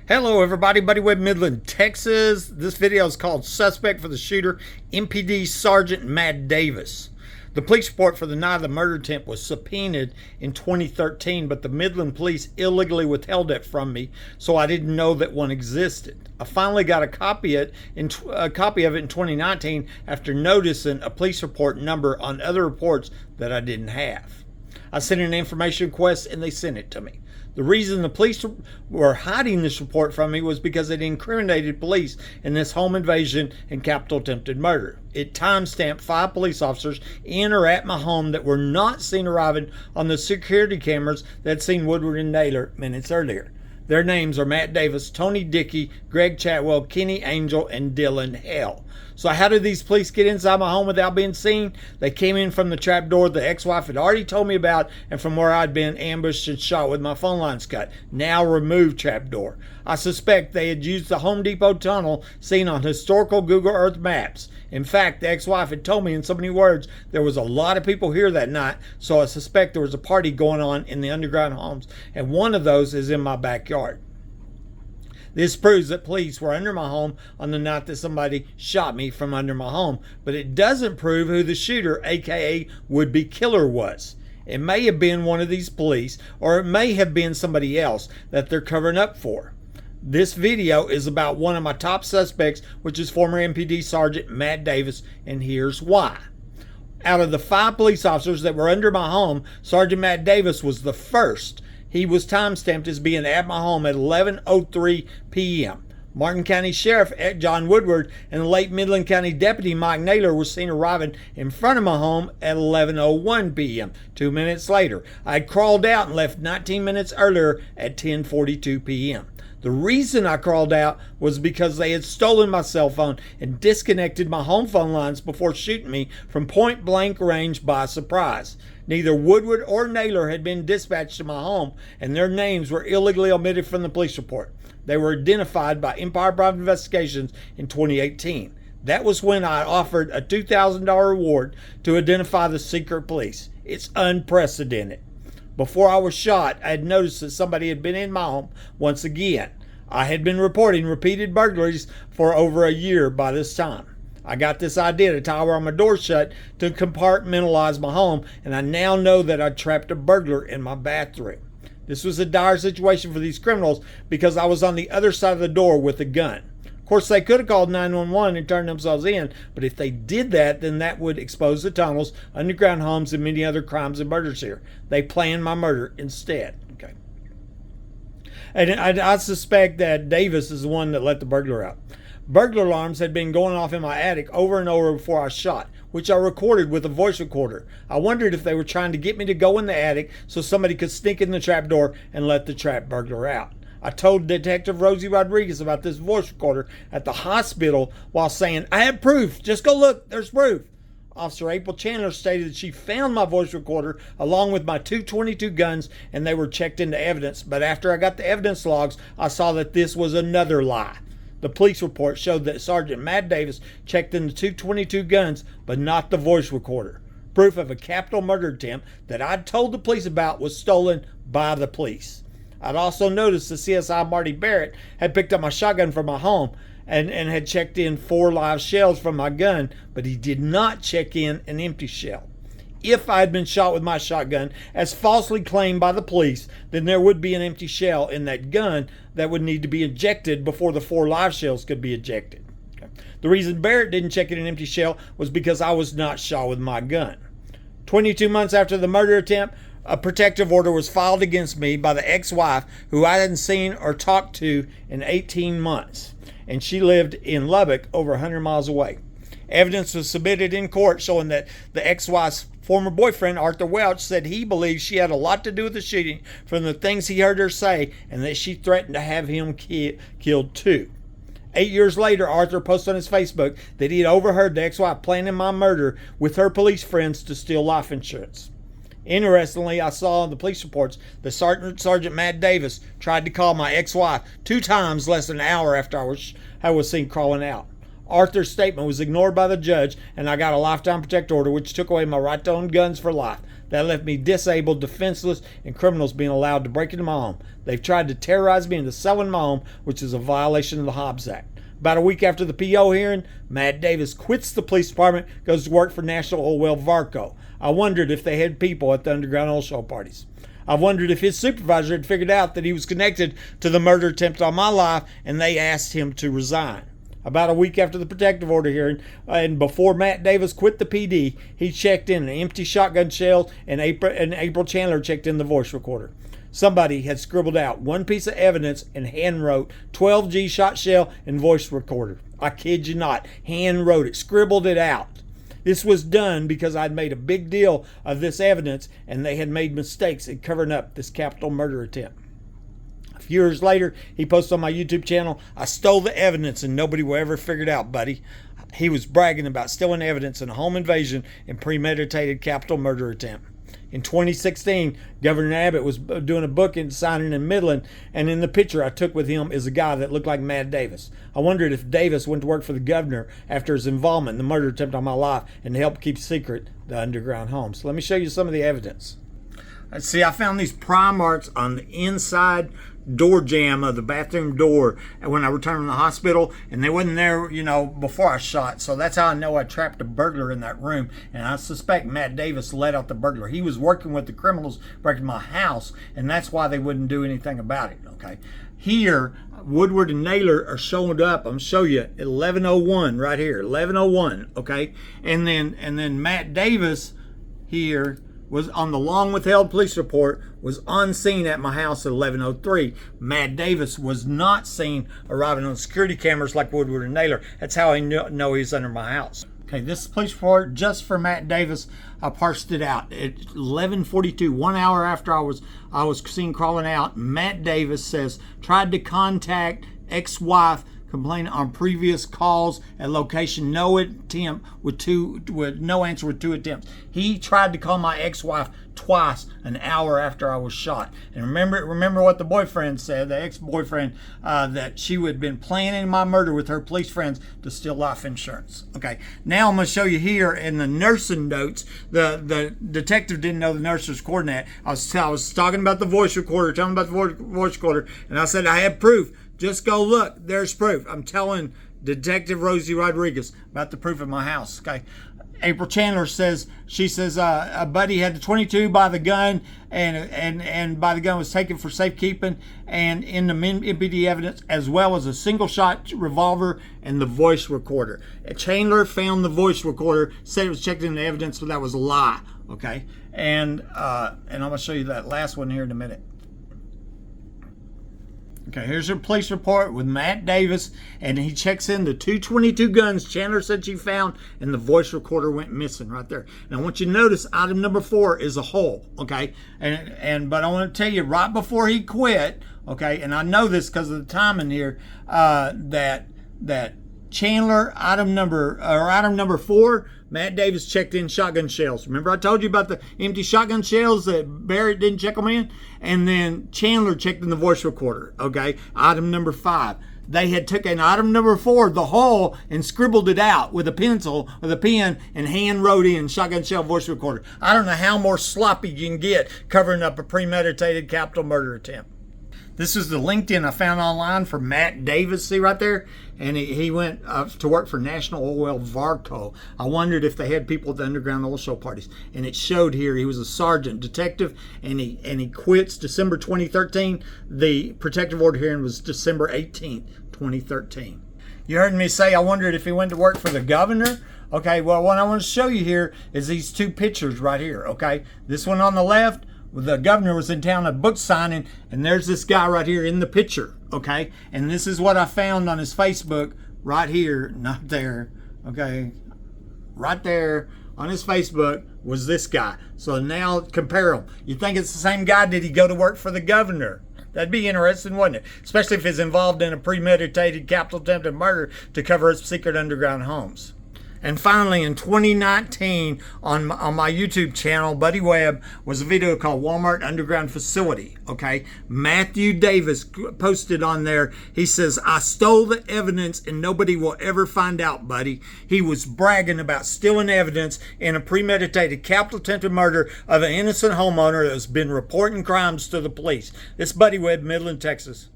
Hello everybody, Buddy with Midland, Texas. This video is called Suspect for the Shooter, MPD Sergeant Matt Davis. The police report for the night of the murder attempt was subpoenaed in 2013, but the Midland Police illegally withheld it from me, so I didn't know that one existed. I finally got a copy of it in 2019 after noticing a police report number on other reports that I didn't have. I sent an information request and they sent it to me. The reason the police were hiding this report from me was because it incriminated police in this home invasion and capital attempted murder. It timestamped 5 police officers in or at my home that were not seen arriving on the security cameras that had seen Woodward and Naylor minutes earlier. Their names are Matt Davis, Tony Dickey, Greg Chatwell, Kenny Angel, and Dylan Hale. So how did these police get inside my home without being seen? They came in from the trapdoor the ex-wife had already told me about and from where I'd been ambushed and shot with my phone lines cut. Now removed trapdoor. I suspect they had used the Home Depot tunnel seen on historical Google Earth maps. In fact, the ex-wife had told me in so many words there was a lot of people here that night, so I suspect there was a party going on in the underground homes, and one of those is in my backyard. This proves that police were under my home on the night that somebody shot me from under my home, but it doesn't prove who the shooter, aka would-be killer, was. It may have been one of these police, or it may have been somebody else that they're covering up for. This video is about one of my top suspects, which is former MPD Sergeant Matt Davis, and here's why. Out of the 5 police officers that were under my home, Sergeant Matt Davis was the first. He was timestamped as being at my home at 11:03 p.m. Martin County Sheriff John Woodward and the late Midland County Deputy Mike Naylor were seen arriving in front of my home at 11:01 p.m. 2 minutes later. I had crawled out and left 19 minutes earlier at 10:42 p.m. The reason I crawled out was because they had stolen my cell phone and disconnected my home phone lines before shooting me from point blank range by surprise. Neither Woodward or Naylor had been dispatched to my home, and their names were illegally omitted from the police report. They were identified by Empire Private Investigations in 2018. That was when I offered a $2,000 reward to identify the secret police. It's unprecedented. Before I was shot, I had noticed that somebody had been in my home once again. I had been reporting repeated burglaries for over a year by this time. I got this idea to tie my door shut to compartmentalize my home, and I now know that I trapped a burglar in my bathroom. This was a dire situation for these criminals because I was on the other side of the door with a gun. Of course, they could have called 911 and turned themselves in, but if they did that, then that would expose the tunnels, underground homes, and many other crimes and murders here. They planned my murder instead. Okay. And I suspect that Davis is the one that let the burglar out. Burglar alarms had been going off in my attic over and over before I shot, which I recorded with a voice recorder. I wondered if they were trying to get me to go in the attic so somebody could sneak in the trapdoor and let the trap burglar out. I told Detective Rosie Rodriguez about this voice recorder at the hospital while saying, "I have proof. Just go look. There's proof." Officer April Chandler stated that she found my voice recorder along with my 222 guns and they were checked into evidence. But after I got the evidence logs, I saw that this was another lie. The police report showed that Sergeant Matt Davis checked in the 222 guns, but not the voice recorder. Proof of a capital murder attempt that I'd told the police about was stolen by the police. I'd also noticed that CSI Marty Barrett had picked up my shotgun from my home and had checked in 4 live shells from my gun, but he did not check in an empty shell. If I had been shot with my shotgun, as falsely claimed by the police, then there would be an empty shell in that gun that would need to be ejected before the 4 live shells could be ejected. Okay. The reason Barrett didn't check in an empty shell was because I was not shot with my gun. 22 months after the murder attempt, a protective order was filed against me by the ex-wife who I hadn't seen or talked to in 18 months, and she lived in Lubbock over 100 miles away. Evidence was submitted in court showing that the ex-wife's former boyfriend, Arthur Welch, said he believed she had a lot to do with the shooting from the things he heard her say, and that she threatened to have him killed too. 8 years later, Arthur posted on his Facebook that he had overheard the ex-wife planning my murder with her police friends to steal life insurance. Interestingly, I saw in the police reports that Sergeant Matt Davis tried to call my ex-wife 2 times less than an hour after I was seen crawling out. Arthur's statement was ignored by the judge, and I got a lifetime protective order, which took away my right to own guns for life. That left me disabled, defenseless, and criminals being allowed to break into my home. They've tried to terrorize me into selling my home, which is a violation of the Hobbs Act. About a week after the PO hearing, Matt Davis quits the police department, goes to work for National Oil Varco. I wondered if they had people at the underground oil show parties. I wondered if his supervisor had figured out that he was connected to the murder attempt on my life, and they asked him to resign. About a week after the protective order hearing, and before Matt Davis quit the PD, he checked in an empty shotgun shell, and April Chandler checked in the voice recorder. Somebody had scribbled out one piece of evidence and hand wrote 12G shot shell and voice recorder. I kid you not, hand wrote it, scribbled it out. This was done because I'd made a big deal of this evidence, and they had made mistakes in covering up this capital murder attempt. A few years later, he posted on my YouTube channel, "I stole the evidence and nobody will ever figure it out, buddy." He was bragging about stealing evidence in a home invasion and premeditated capital murder attempt. In 2016, Governor Abbott was doing a book signing in Midland, and in the picture I took with him is a guy that looked like Matt Davis. I wondered if Davis went to work for the governor after his involvement in the murder attempt on my life and helped keep secret the underground home. So let me show you some of the evidence. Let's see, I found these pry marks on the inside door jamb of the bathroom door when I returned from the hospital, and they wasn't there, before I shot. So that's how I know I trapped a burglar in that room, and I suspect Matt Davis let out the burglar. He was working with the criminals breaking my house, and that's why they wouldn't do anything about it. Okay, here Woodward and Naylor are showing up. I'm gonna show you 1101 right here, 1101. Okay, and then Matt Davis here was on the long withheld police report, was on scene at my house at 1103. Matt Davis was not seen arriving on security cameras like Woodward and Naylor. That's how I know he's under my house. Okay, this police report just for Matt Davis. I parsed it out at 11:42, 1 hour after I was seen crawling out. Matt Davis says tried to contact ex-wife, complaining on previous calls at location, no attempt with no answer with 2 attempts. He tried to call my ex-wife twice an hour after I was shot. And remember what the boyfriend said, the ex-boyfriend, that she had been planning my murder with her police friends to steal life insurance. Okay, now I'm going to show you here in the nursing notes. The detective didn't know the nurse was recording that. I was talking about the voice recorder, telling about the voice recorder, and I said I have proof. Just go look. There's proof. I'm telling Detective Rosie Rodriguez about the proof at my house. Okay. April Chandler says, a buddy had the 22 by the gun, and by the gun was taken for safekeeping, and in the MPD evidence, as well as a single shot revolver and the voice recorder. Chandler found the voice recorder, said it was checked in the evidence, but that was a lie. Okay. And I'm going to show you that last one here in a minute. Okay, here's her police report with Matt Davis, and he checks in the 222 guns Chandler said she found, and the voice recorder went missing right there. Now, I want you to notice item number 4 is a hole, okay? But I want to tell you right before he quit, okay, and I know this because of the timing here, that Chandler item number 4, Matt Davis checked in shotgun shells. Remember I told you about the empty shotgun shells that Barrett didn't check them in? And then Chandler checked in the voice recorder, okay? Item number 5. They had taken item number 4, the hole, and scribbled it out with a pencil, with a pen, and hand wrote in shotgun shell voice recorder. I don't know how more sloppy you can get covering up a premeditated capital murder attempt. This is the LinkedIn I found online for Matt Davis, see right there? And he went to work for National Oil Varco. I wondered if they had people at the underground oil show parties. And it showed here he was a sergeant detective, and he quits December 2013. The protective order hearing was December 18th, 2013. You heard me say I wondered if he went to work for the governor. Okay, well, what I want to show you here is these 2 pictures right here, okay? This one on the left, the governor was in town at book signing, and there's this guy right here in the picture, okay? And this is what I found on his Facebook right here, not there, okay? Right there on his Facebook was this guy. So now compare them. You think it's the same guy? Did he go to work for the governor? That'd be interesting, wouldn't it? Especially if he's involved in a premeditated capital attempted murder to cover his secret underground homes. And finally, in 2019, on my YouTube channel, Buddy Webb, was a video called Walmart Underground Facility. Okay, Matthew Davis posted on there. He says, "I stole the evidence and nobody will ever find out, buddy." He was bragging about stealing evidence in a premeditated capital attempted murder of an innocent homeowner that has been reporting crimes to the police. It's Buddy Webb, Midland, Texas.